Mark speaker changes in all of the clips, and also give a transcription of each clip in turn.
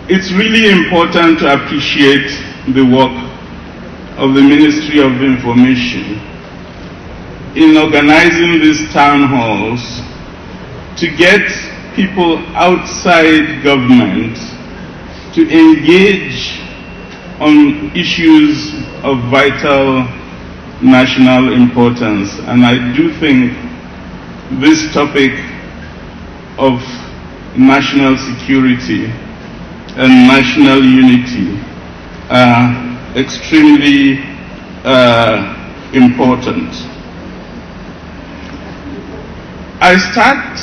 Speaker 1: It's really important to appreciate the work of the Ministry of Information in organizing these town halls to get people outside government to engage on issues of vital national importance. And I do think this topic of national security and national unity are extremely important. I start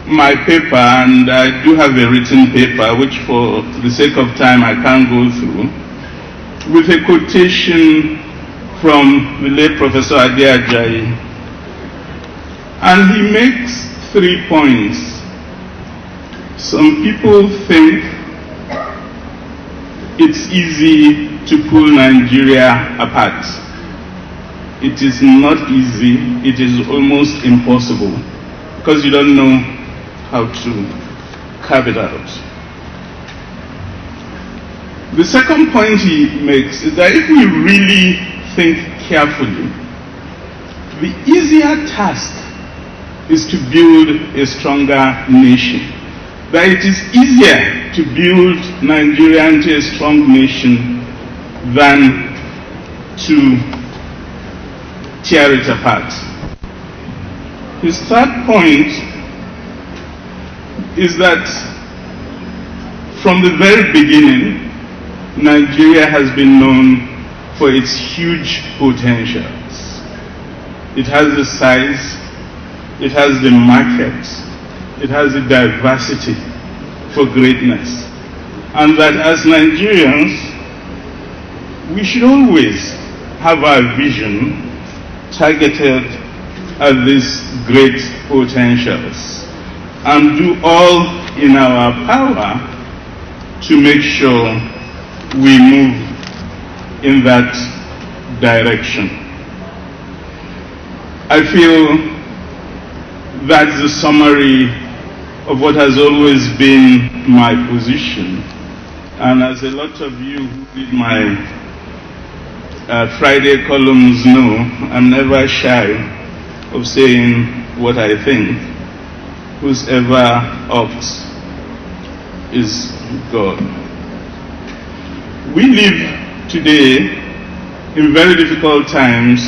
Speaker 1: my paper, and I do have a written paper, which for the sake of time I can't go through, with a quotation from the late Professor Ade Ajayi. And he makes 3 points. Some people think it's easy to pull Nigeria apart. It is not easy, it is almost impossible, because you don't know how to carve it out. The second point he makes is that if we really think carefully, the easier task is to build a stronger nation. That it is easier to build Nigeria into a strong nation than to tear it apart. His third point is that from the very beginning, Nigeria has been known for its huge potentials. It has the size, it has the market, it has the diversity for greatness. And that as Nigerians, we should always have our vision targeted at these great potentials and do all in our power to make sure we move in that direction. I feel that's the summary of what has always been my position. And as a lot of you who read my Friday columns know, I'm never shy of saying what I think. Whoever opts is God. We live today in very difficult times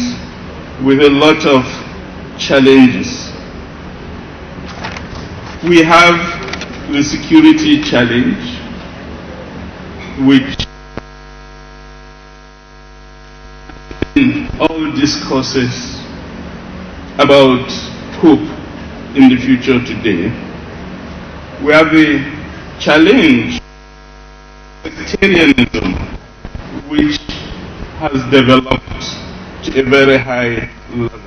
Speaker 1: with a lot of challenges. We have the security challenge, which in all discourses about hope in the future today. We have the challenge of sectarianism, which has developed to a very high level.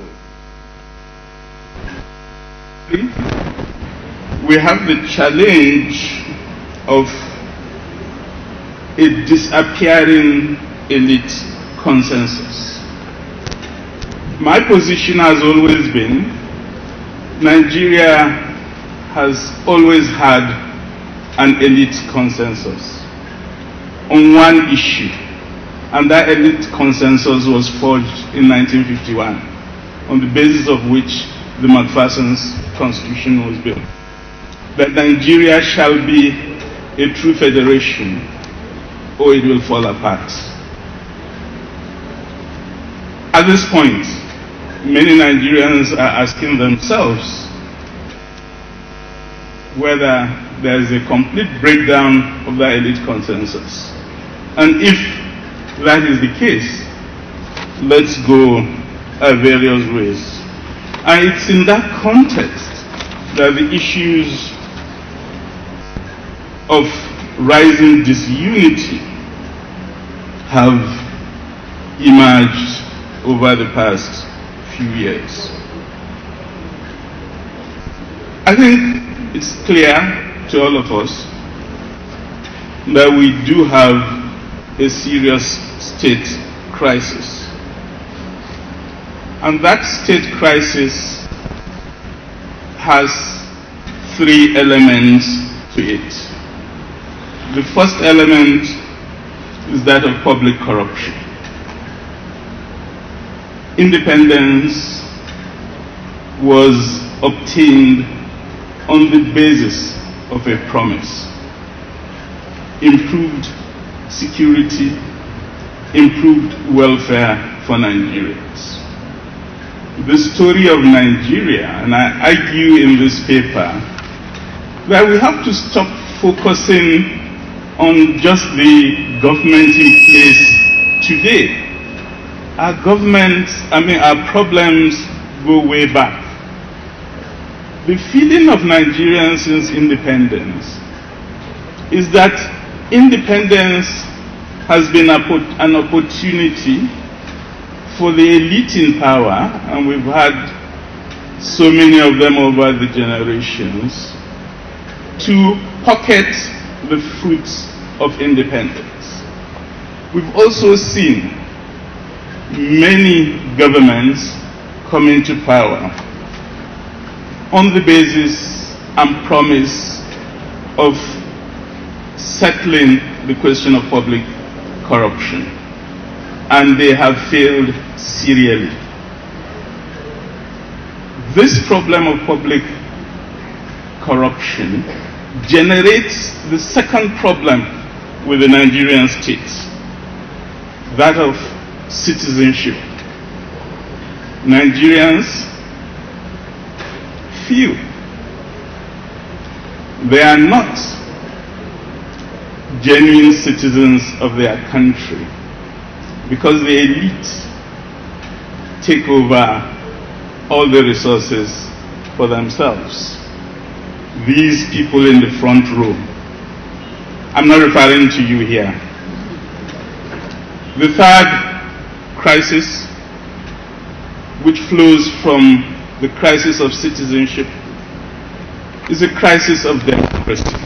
Speaker 1: We have the challenge of a disappearing elite consensus. My position has always been, Nigeria has always had an elite consensus on one issue, and that elite consensus was forged in 1951, on the basis of which the Macpherson's Constitution was built. That Nigeria shall be a true federation, or it will fall apart. At this point, many Nigerians are asking themselves whether there is a complete breakdown of that elite consensus. And if that is the case, let's go our various ways. And it's in that context that the issues of rising disunity have emerged over the past few years. I think it's clear to all of us that we do have a serious state crisis. And that state crisis has three elements to it. The first element is that of public corruption. Independence was obtained on the basis of a promise: improved security, improved welfare for Nigerians. The story of Nigeria, and I argue in this paper that we have to stop focusing on just the government in place today. Our problems go way back. The feeling of Nigerians since independence is that independence has been an opportunity for the elite in power, and we've had so many of them over the generations, to pocket the fruits of independence. We've also seen many governments come into power on the basis and promise of settling the question of public corruption, and they have failed serially. This problem of public corruption generates the second problem with the Nigerian state, that of citizenship. Nigerians feel they are not genuine citizens of their country because the elite take over all the resources for themselves. These people in the front row, I'm not referring to you here. The third crisis, which flows from the crisis of citizenship, is a crisis of democracy.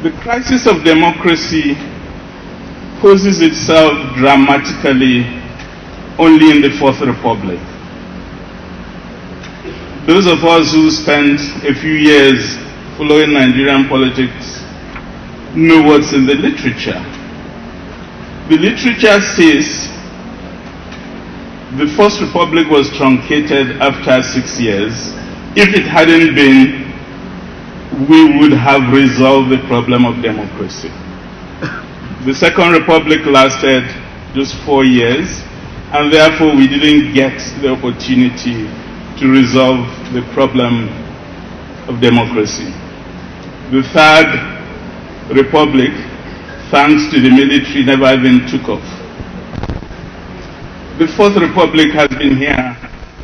Speaker 1: The crisis of democracy poses itself dramatically only in the Fourth Republic. Those of us who spent a few years following Nigerian politics know what's in the literature. The literature says the First Republic was truncated after 6 years. If it hadn't been, we would have resolved the problem of democracy. The Second Republic lasted just 4 years, and therefore we didn't get the opportunity to resolve the problem of democracy. The Third Republic, thanks to the military, never even took off. The Fourth Republic has been here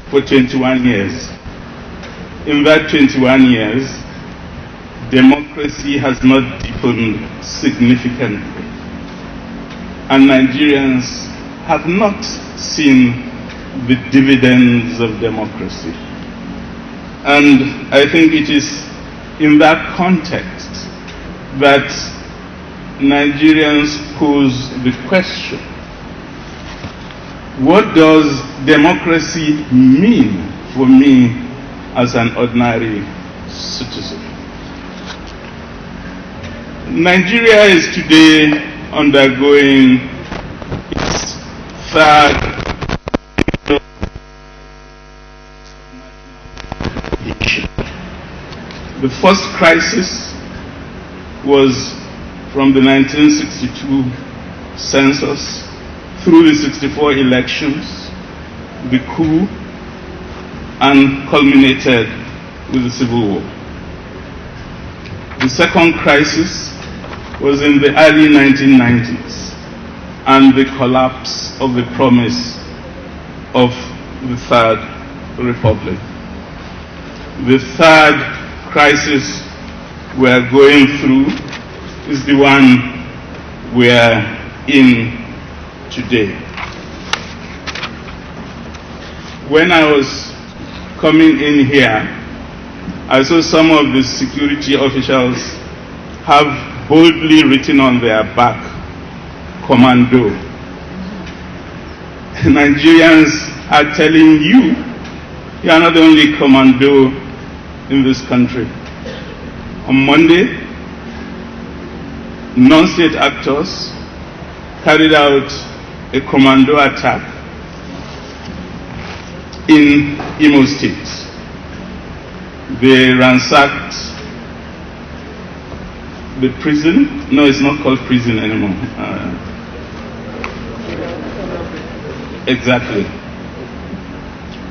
Speaker 1: for 21 years. In that 21 years, democracy has not deepened significantly, and Nigerians have not seen the dividends of democracy. And I think it is in that context that Nigerians pose the question: what does democracy mean for me as an ordinary citizen? Nigeria is today undergoing its third election. The first crisis was from the 1962 census through the 64 elections, the coup, and culminated with the Civil War. The second crisis was in the early 1990s and the collapse of the promise of the Third Republic. The third crisis we are going through is the one we are in today. When I was coming in here, I saw some of the security officials have boldly written on their back, "Commando." Nigerians are telling you, you are not the only commando in this country. On Monday, non-state actors carried out a commando attack in Imo State. They ransacked the prison. No, it's not called prison anymore. Exactly.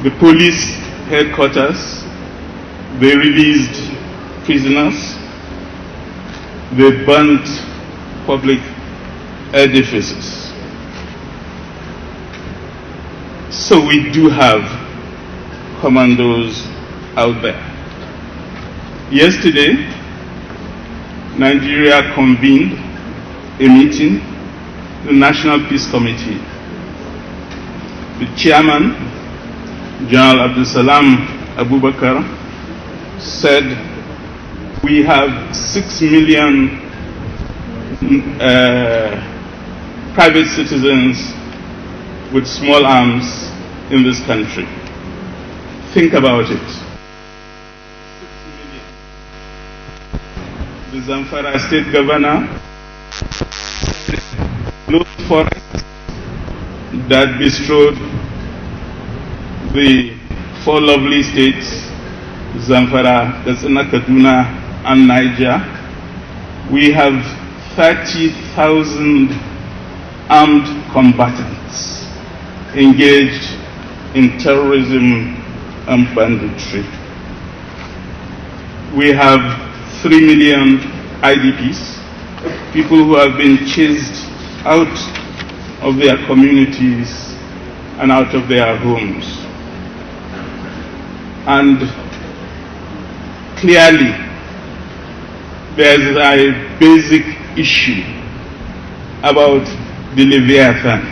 Speaker 1: The police headquarters. They released prisoners. They burnt public edifices. So we do have commandos out there. Yesterday, Nigeria convened a meeting, the National Peace Committee. The chairman, General Abdulsalam Abubakar, said we have 6 million private citizens with small arms in this country. Think about it. 6 million. The Zamfara state governor, no forest that bestrode the 4 lovely states, Zamfara, Katsina, Kaduna, and Niger. We have 30,000 armed combatants engaged in terrorism and banditry. We have 3 million IDPs, people who have been chased out of their communities and out of their homes. And clearly, there's a basic issue about the Leviathan.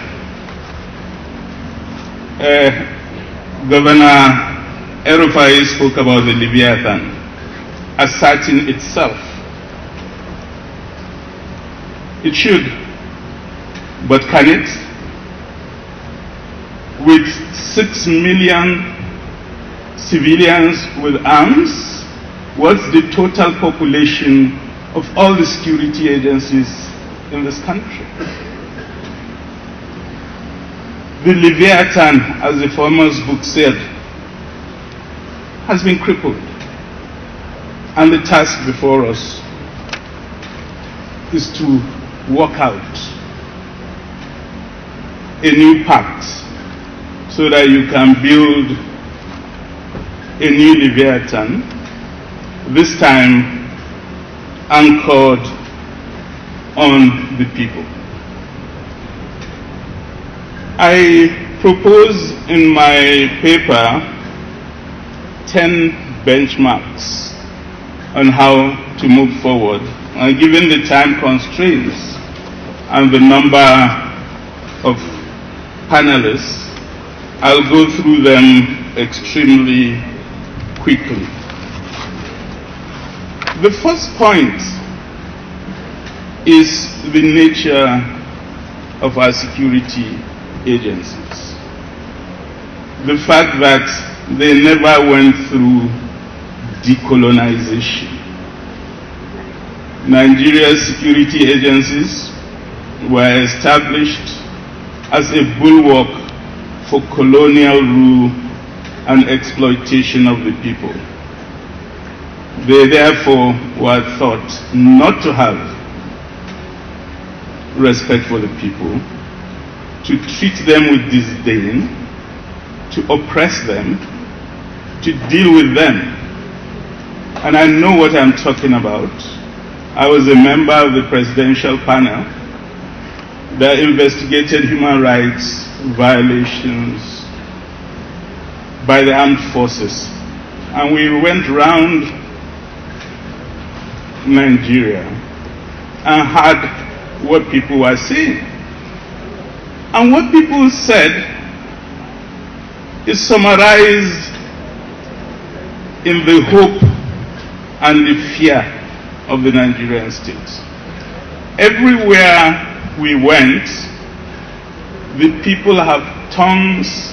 Speaker 1: Governor El-Rufai spoke about the Leviathan asserting itself. It should, but can it? With 6 million civilians with arms, what's the total population of all the security agencies in this country? The Leviathan, as the Farmer's book said, has been crippled. And the task before us is to work out a new pact so that you can build a new Leviathan, this time anchored on the people. I propose in my paper 10 benchmarks on how to move forward. And given the time constraints and the number of panelists, I'll go through them extremely quickly. The first point is the nature of our security agencies. The fact that they never went through decolonization. Nigeria's security agencies were established as a bulwark for colonial rule and exploitation of the people. They therefore were thought not to have respect for the people, to treat them with disdain, to oppress them, to deal with them. And I know what I'm talking about. I was a member of the presidential panel that investigated human rights violations by the armed forces. And we went around Nigeria and heard what people were saying. And what people said is summarized in the hope and the fear of the Nigerian state. Everywhere we went, the people have tons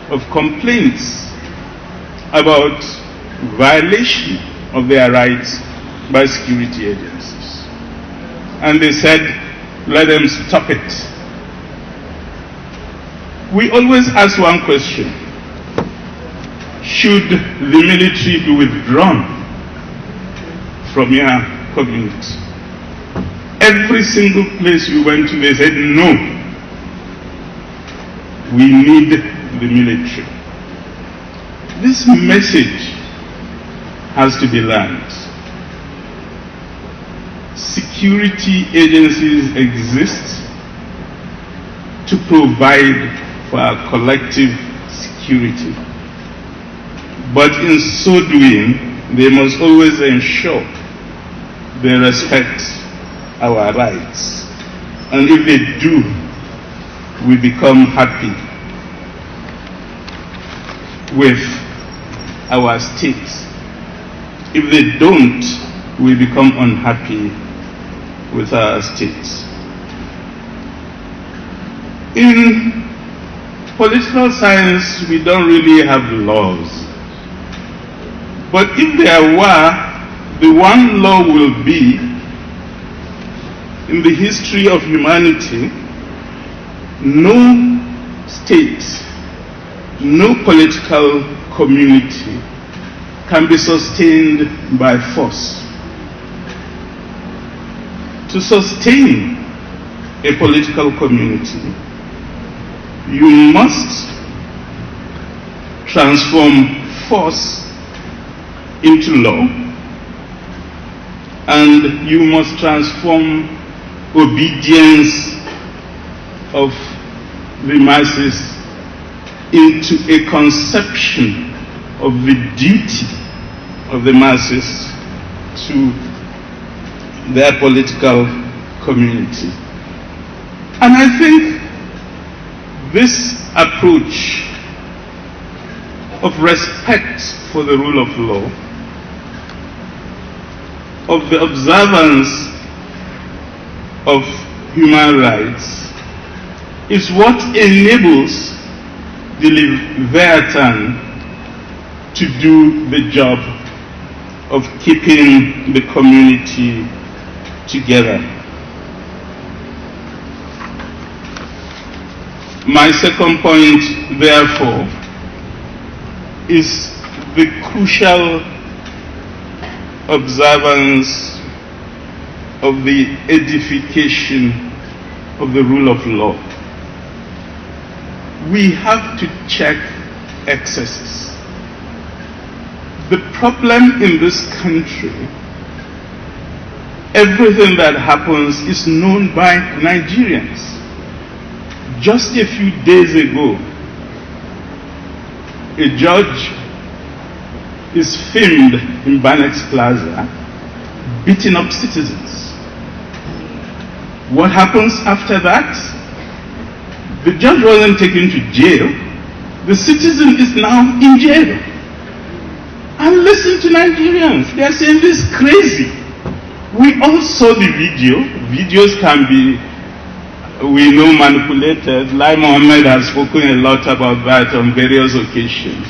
Speaker 1: of complaints about violation of their rights by security agencies. and they said, let them stop it. We always ask one question: should the military be withdrawn from your community? Every single place we went to, they said, no, we need the military. This message has to be learned. Security agencies exist to provide for our collective security. But in so doing, they must always ensure they respect our rights. And if they do, we become happy with our states. If they don't, we become unhappy with our states. In political science, we don't really have laws. But if there were, the one law will be, in the history of humanity, no state, no political community can be sustained by force. To sustain a political community, you must transform force into law, and you must transform obedience of the masses into a conception of the duty of the masses to their political community. And I think this approach of respect for the rule of law, of the observance of human rights, is what enables the Leviathan to do the job of keeping the community together. My second point, therefore, is the crucial observance of the edification of the rule of law. We have to check excesses. The problem in this country, everything that happens is known by Nigerians. Just a few days ago, a judge is filmed in Banex Plaza beating up citizens. What happens after that? The judge wasn't taken to jail. The citizen is now in jail. And listen to Nigerians. They're saying this is crazy. We all saw the video. Videos can be, we know, manipulated. Lai Mohammed has spoken a lot about that on various occasions.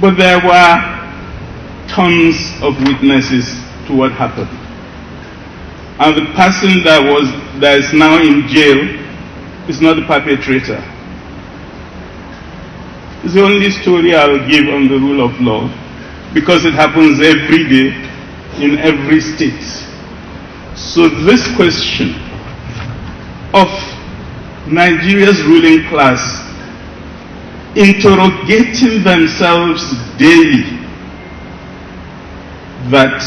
Speaker 1: But there were tons of witnesses to what happened. And the person that is now in jail is not the perpetrator. It's the only story I'll give on the rule of law, because it happens every day in every state. So this question of Nigeria's ruling class interrogating themselves daily, that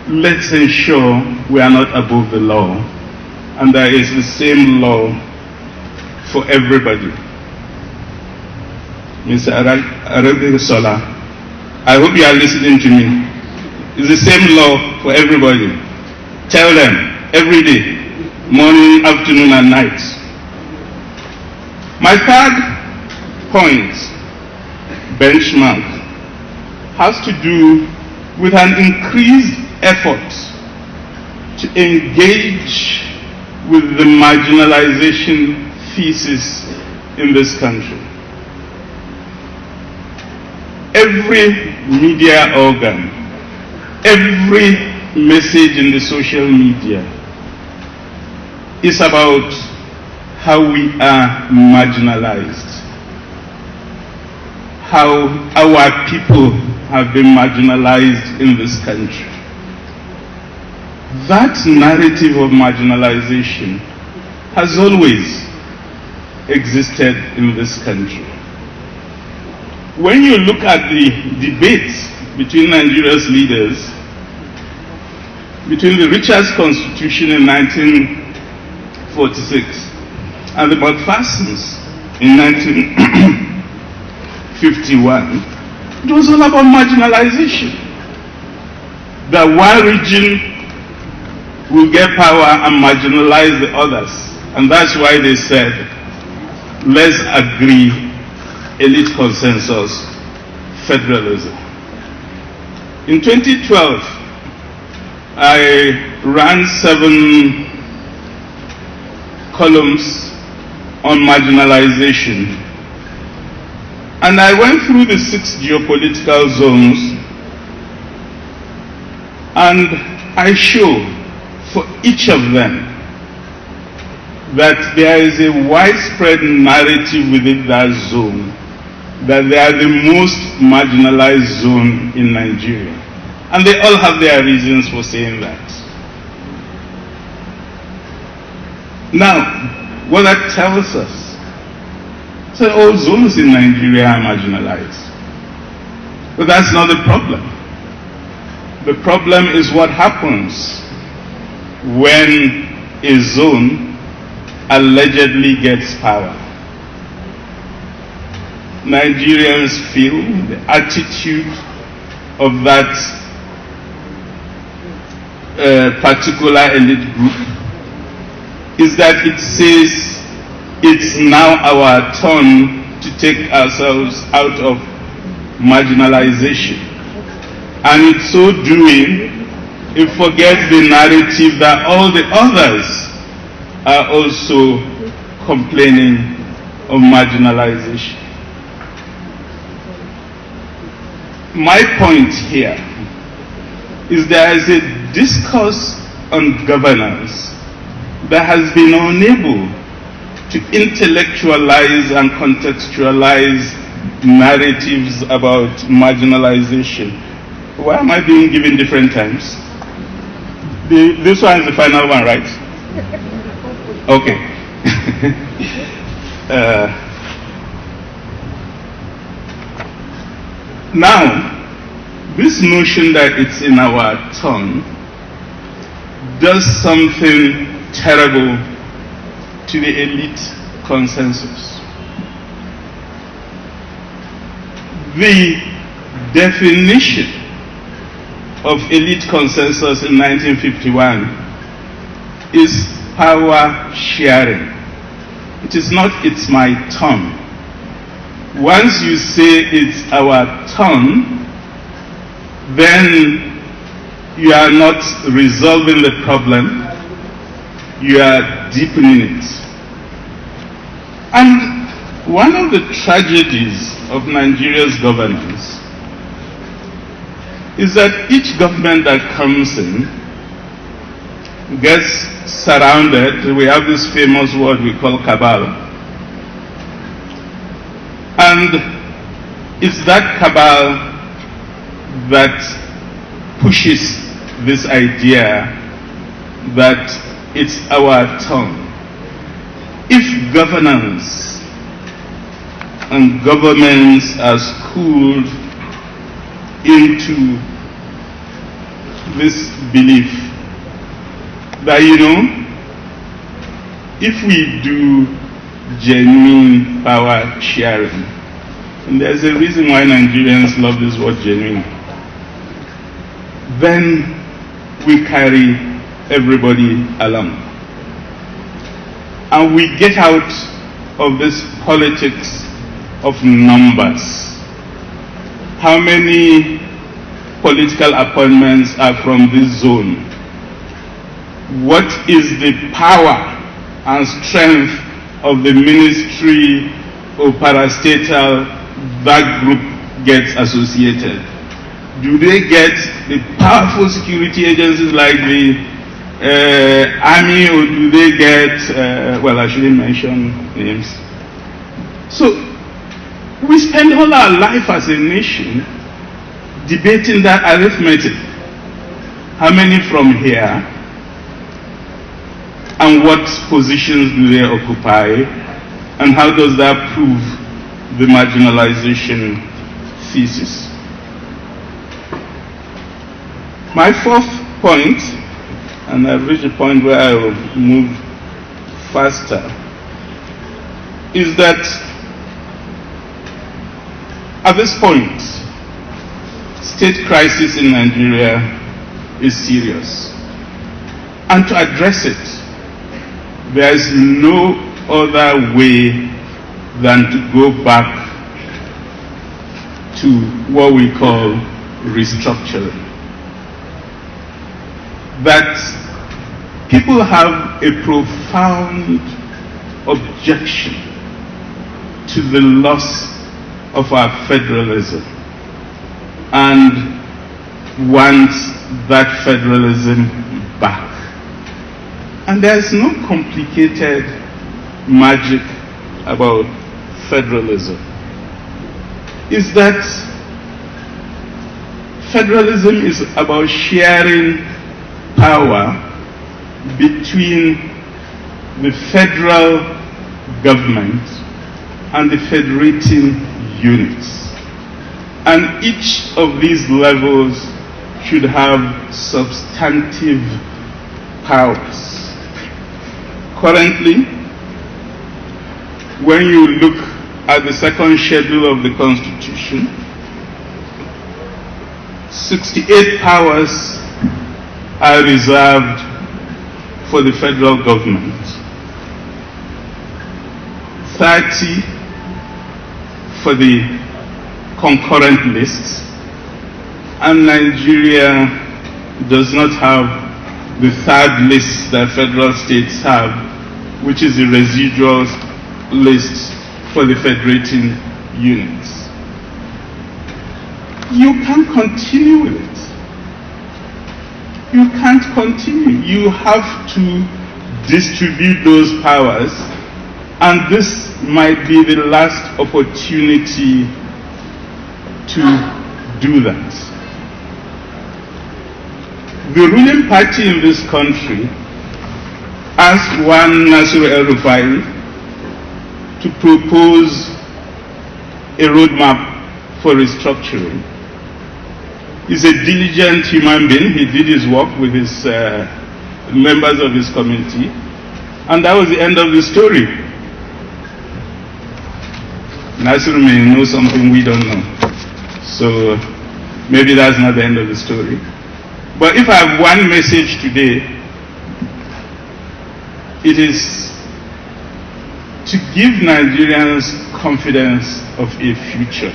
Speaker 1: let's ensure we are not above the law and there is the same law for everybody. Mr. Arabi Sola, I hope you are listening to me. It's the same law for everybody. Tell them every day, morning, afternoon, and night. My third point, benchmark, has to do with an increased effort to engage with the marginalization thesis in this country. Every media organ, every message in the social media is about how we are marginalized, how our people have been marginalized in this country. That narrative of marginalization has always existed in this country. When you look at the debates between Nigeria's leaders, between the Richards Constitution in 1946 and the McPherson's in 1951, it was all about marginalization. That one region will get power and marginalize the others. And that's why they said, let's agree, elite consensus, federalism. In 2012, I ran 7 columns on marginalization. And I went through the 6 geopolitical zones, and I show for each of them that there is a widespread narrative within that zone that they are the most marginalized zone in Nigeria. And they all have their reasons for saying that. Now, what that tells us, so all zones in Nigeria are marginalized. But that's not the problem. The problem is what happens when a zone allegedly gets power. Nigerians feel the attitude of that particular elite group is that it says it's now our turn to take ourselves out of marginalization. And in so doing, it forgets the narrative that all the others are also complaining of marginalization. My point here is there is a discourse on governance that has been unable to intellectualize and contextualize narratives about marginalization. Why am I being given different times? This one is the final one, right? Okay. Now, this notion that it's in our tongue does something terrible to the elite consensus. The definition of elite consensus in 1951 is power sharing. It is not "it's my turn." Once you say it's our turn, then you are not resolving the problem, you are deepening it. And one of the tragedies of Nigeria's governance is that each government that comes in gets surrounded. We have this famous word we call cabal. And it's that cabal that pushes this idea that it's our turn. If governance and governments are schooled into this belief that, if we do genuine power sharing, and there's a reason why Nigerians love this word genuine, then we carry everybody along. And we get out of this politics of numbers. How many political appointments are from this zone? What is the power and strength of the ministry or parastatal that group gets associated? Do they get the powerful security agencies like the army, or do they get, well, I shouldn't mention names. So we spend all our life as a nation debating that arithmetic. How many from here, and what positions do they occupy, and how does that prove the marginalization thesis? My fourth point, and I've reached a point where I will move faster, is that at this point, state crisis in Nigeria is serious. And to address it, there is no other way than to go back to what we call restructuring. That people have a profound objection to the loss of our federalism and wants that federalism back. And there's no complicated magic about federalism. It's that federalism is about sharing power between the federal government and the federating units. And each of these levels should have substantive powers. Currently, when you look at the second schedule of the Constitution, 68 powers are reserved for the federal government, 30 for the concurrent lists, and Nigeria does not have the third list that federal states have, which is the residual list for the federating units. You can't continue with it. You can't continue. You have to distribute those powers, and this might be the last opportunity to do that. The ruling party in this country asked one Nasir El-Rufai to propose a roadmap for restructuring. He's a diligent human being. He did his work with his members of his community, and that was the end of the story. Nasir may know something we don't know, so maybe that's not the end of the story. But if I have one message today, it is to give Nigerians confidence of a future.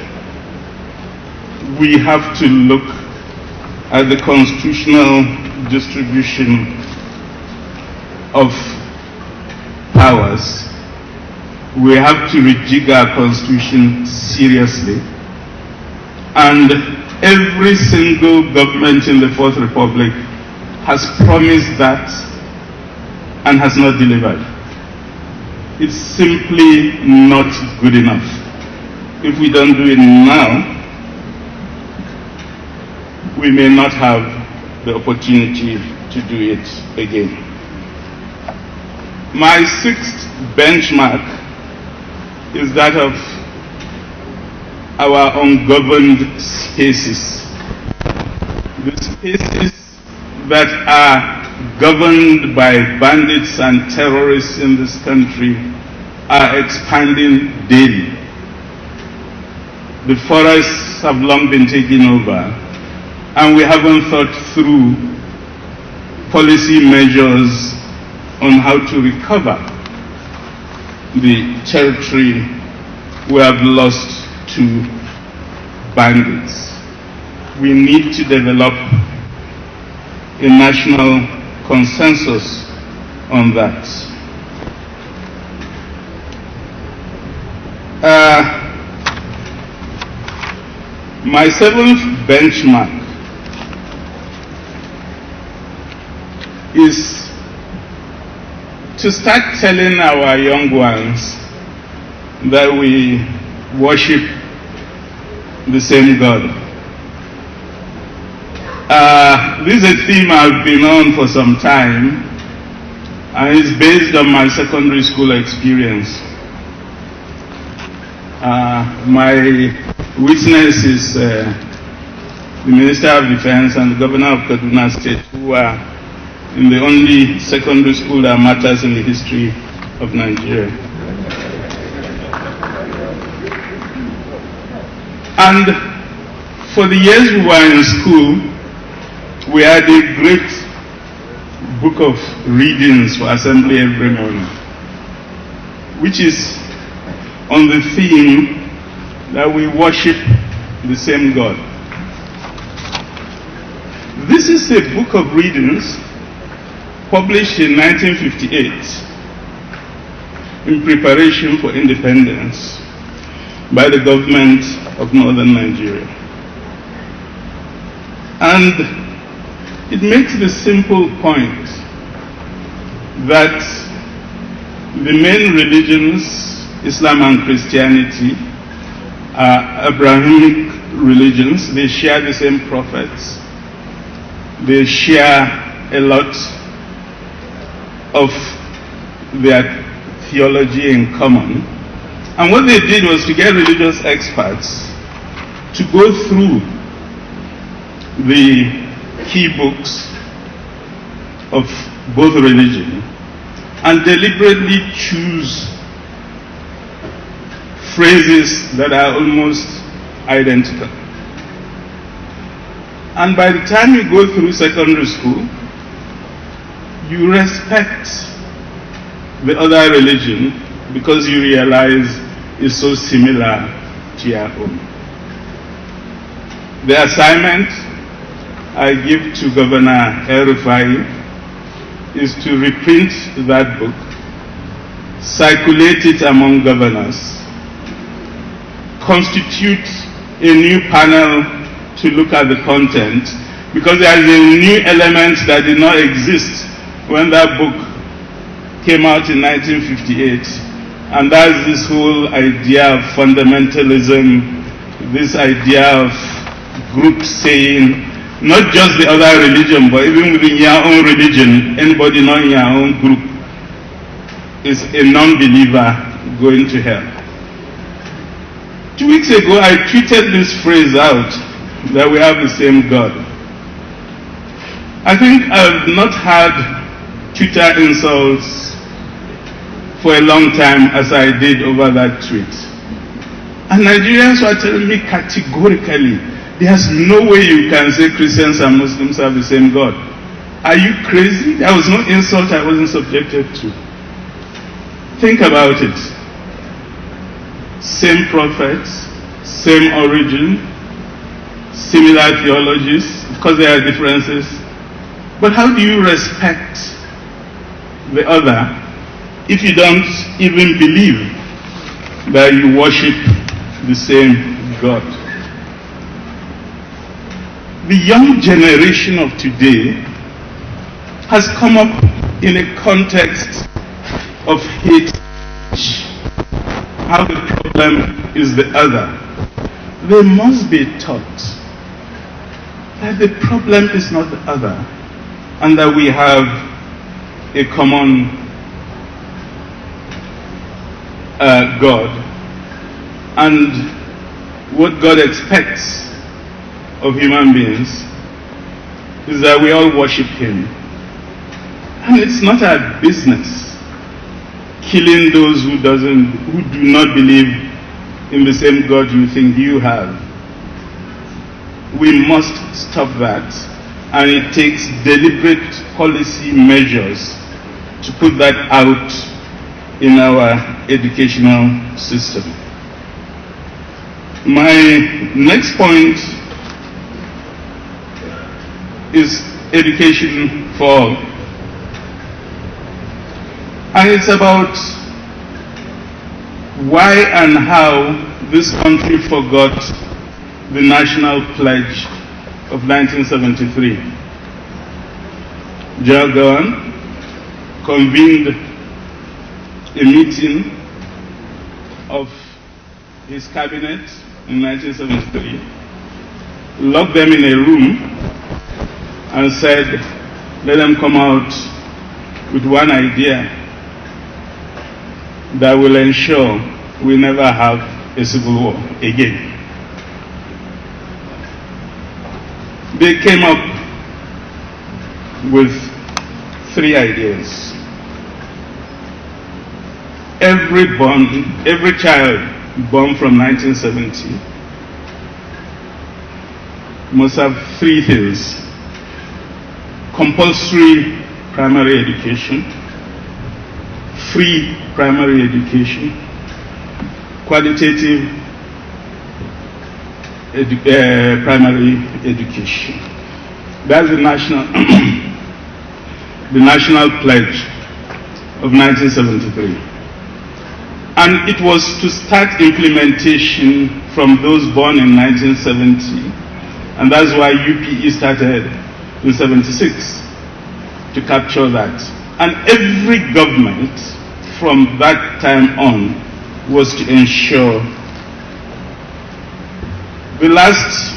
Speaker 1: We have to look at the constitutional distribution of powers. We have to rejig our constitution seriously. And every single government in the Fourth Republic has promised that and has not delivered. It's simply not good enough. If we don't do it now, we may not have the opportunity to do it again. My sixth benchmark is that of our ungoverned spaces. The spaces that are governed by bandits and terrorists in this country are expanding daily. The forests have long been taken over, and we haven't thought through policy measures on how to recover the territory we have lost to bandits. We need to develop a national consensus on that. My seventh benchmark is to start telling our young ones that we worship the same God. This is a theme I've been on for some time, and it's based on my secondary school experience. My witness is the Minister of Defense and the Governor of Kaduna State, who are in the only secondary school that matters in the history of Nigeria. And for the years we were in school, we had a great book of readings for assembly every morning, which is on the theme that we worship the same God. This is a book of readings published in 1958 in preparation for independence by the government of northern Nigeria. And it makes the simple point that the main religions, Islam and Christianity, are Abrahamic religions. They share the same prophets. They share a lot of their theology in common. And what they did was to get religious experts to go through the key books of both religions and deliberately choose phrases that are almost identical. And by the time you go through secondary school, you respect the other religion because you realize it's so similar to your own. The assignment I give to Governor El-Rufai is to reprint that book, circulate it among governors, constitute a new panel to look at the content, because there is a new element that did not exist when that book came out in 1958, and that's this whole idea of fundamentalism, this idea of groups saying, not just the other religion, but even within your own religion, anybody not in your own group is a non-believer going to hell. 2 weeks ago, I tweeted this phrase out, that we have the same God. I think I've not had Twitter insults for a long time as I did over that tweet. And Nigerians were telling me categorically, there's no way you can say Christians and Muslims have the same God. Are you crazy? There was no insult I wasn't subjected to. Think about it. Same prophets, same origin, similar theologies, because there are differences. But how do you respect the other if you don't even believe that you worship the same God? The young generation of today has come up in a context of hate. How the problem is the other. They must be taught that the problem is not the other, and that we have a common God, and what God expects of human beings is that we all worship Him. And it's not our business killing those who do not believe in the same God you think you have. We must stop that, and it takes deliberate policy measures to put that out in our educational system. My next point is education for all. And it's about why and how this country forgot the National Pledge of 1973. General Gowan convened a meeting of his cabinet in 1973, locked them in a room and said, let them come out with one idea that will ensure we never have a civil war again. They came up with 3 ideas. Every child born from 1970 must have 3 things: compulsory primary education, free primary education, qualitative primary education. That's the national, the National Pledge of 1973. And it was to start implementation from those born in 1970. And that's why UPE started in 76, to capture that. And every government from that time on was to ensure. The last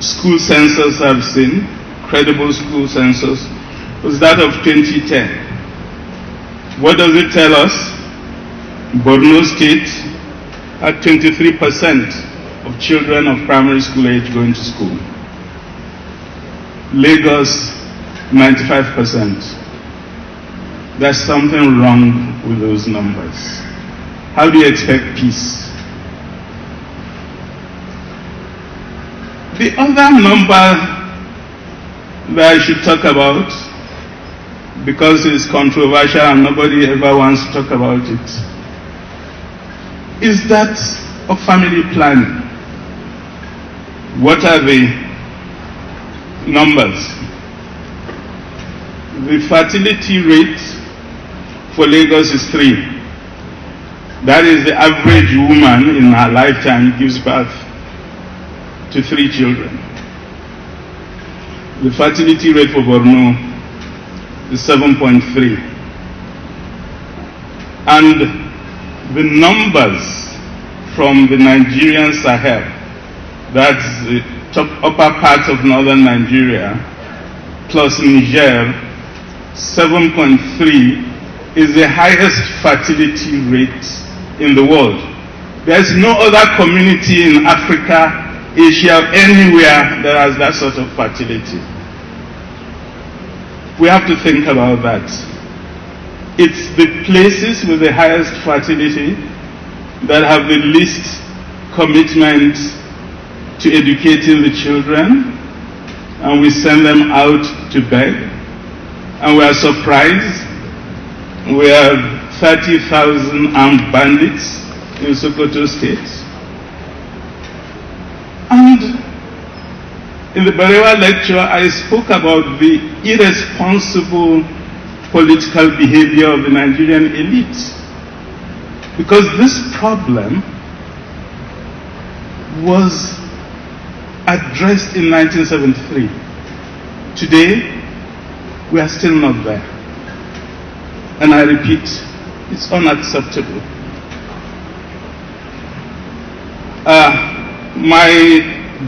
Speaker 1: school census I've seen, credible school census, was that of 2010. What does it tell us? Borno State had 23% of children of primary school age going to school. Lagos, 95%. There's something wrong with those numbers. How do you expect peace? The other number that I should talk about, because it's controversial and nobody ever wants to talk about it, is that of family planning. What are the numbers? The fertility rate for Lagos is 3. That is the average woman in her lifetime gives birth to 3 children. The fertility rate for Borno is 7.3. And the numbers from the Nigerian Sahel, that's the upper parts of northern Nigeria, plus Niger, 7.3 is the highest fertility rate in the world. There's no other community in Africa, Asia, anywhere that has that sort of fertility. We have to think about that. It's the places with the highest fertility that have the least commitment to educating the children, and we send them out to beg, and we are surprised. We have 30,000 armed bandits in Sokoto State. And in the Barewa lecture, I spoke about the irresponsible political behavior of the Nigerian elite. Because this problem was addressed in 1973. Today, we are still not there. And I repeat, it's unacceptable. My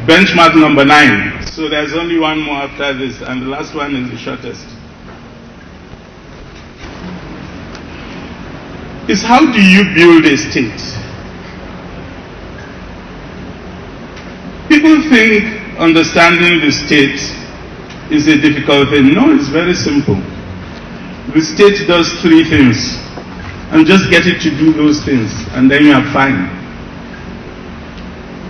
Speaker 1: benchmark number 9. So there's only one more after this, and the last one is the shortest. Is how do you build a state? People think understanding the state is a difficult thing. No, it's very simple. The state does 3 things, and just get it to do those things, and then you are fine.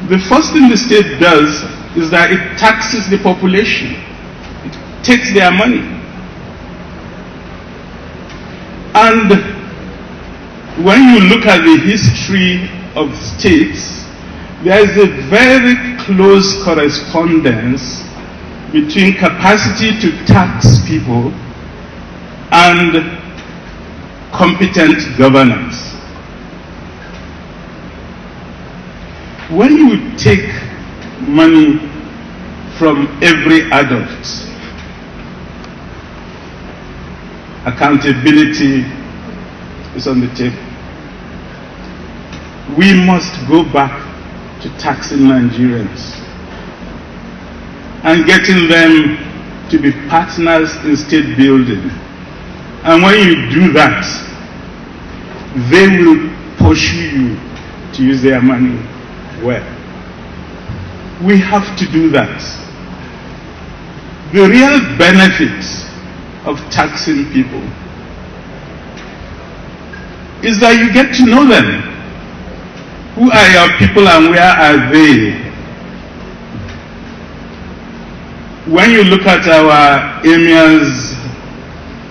Speaker 1: The first thing the state does is that it taxes the population. It takes their money. And when you look at the history of states, there is a very close correspondence between capacity to tax people and competent governance. When you take money from every adult. Accountability is on the table. We must go back to taxing Nigerians and getting them to be partners in state building. And when you do that, they will pursue you to use their money well. We have to do that. The real benefits of taxing people is that you get to know them. Who are your people and where are they? When you look at our emirs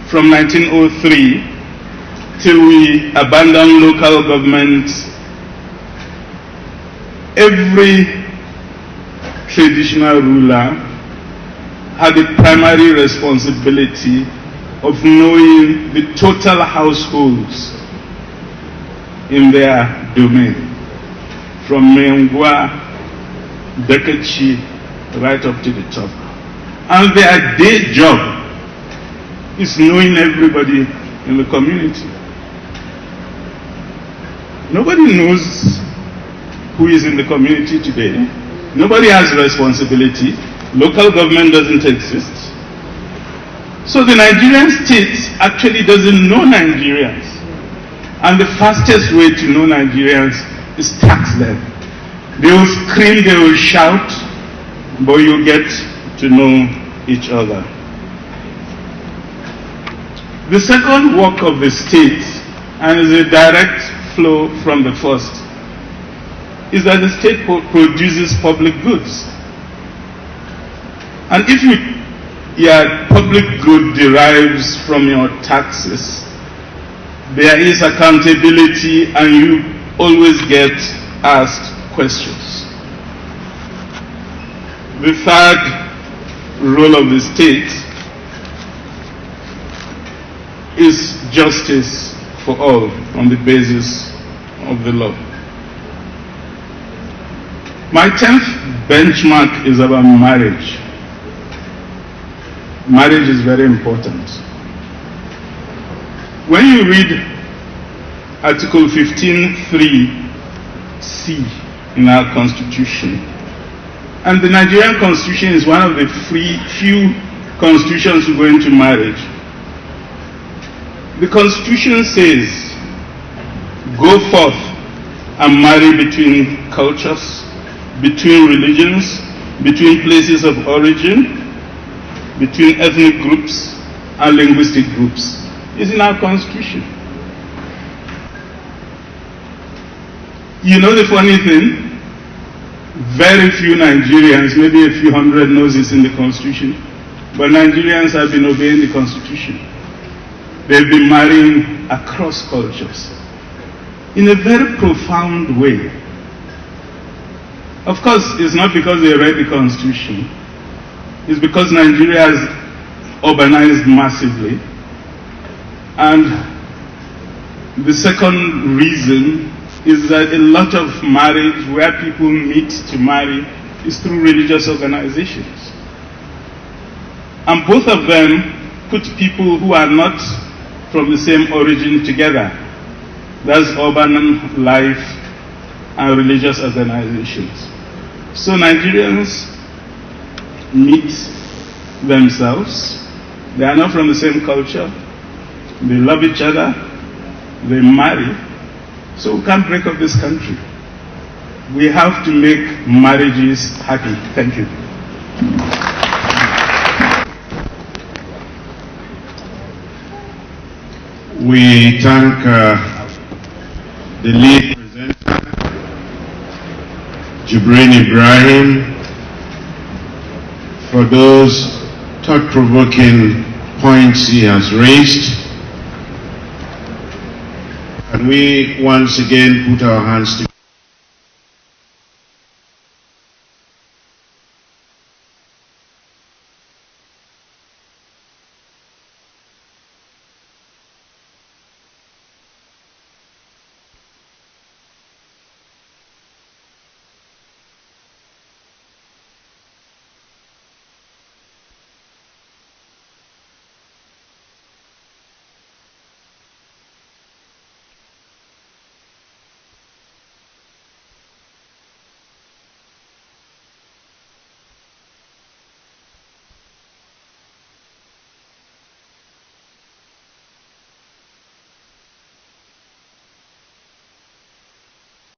Speaker 1: from 1903 till we abandoned local government, every traditional ruler had the primary responsibility of knowing the total households in their domain, from Mengwa, Bekechi, right up to the top. And their day job is knowing everybody in the community. Nobody knows who is in the community today. Nobody has responsibility. Local government doesn't exist. So the Nigerian state actually doesn't know Nigerians. And the fastest way to know Nigerians is tax them. They will scream, they will shout, but you get to know each other. The second work of the state, and is a direct flow from the first, is that the state produces public goods. And if your public good derives from your taxes, there is accountability and you always get asked questions. The third role of the state is justice for all on the basis of the law. My 10th benchmark is about marriage. Marriage is very important. When you read Article 15(3)(c) in our Constitution, and the Nigerian Constitution is one of the few constitutions who go into marriage, the Constitution says, go forth and marry between cultures, between religions, between places of origin, between ethnic groups and linguistic groups. It's in our Constitution. You know the funny thing? Very few Nigerians, maybe a few hundred, knows it's in the Constitution, but Nigerians have been obeying the Constitution. They've been marrying across cultures in a very profound way. Of course, it's not because they read the Constitution. It's because Nigeria has urbanized massively. And the second reason is that a lot of marriage where people meet to marry is through religious organizations. And both of them put people who are not from the same origin together. That's urban life and religious organizations. So Nigerians meet themselves. They are not from the same culture. They love each other. They marry. So we can't break up this country. We have to make marriages happy. Thank you.
Speaker 2: We thank the lead presenter, Jibrin Ibrahim, for those thought-provoking points he has raised. And we once again put our hands together.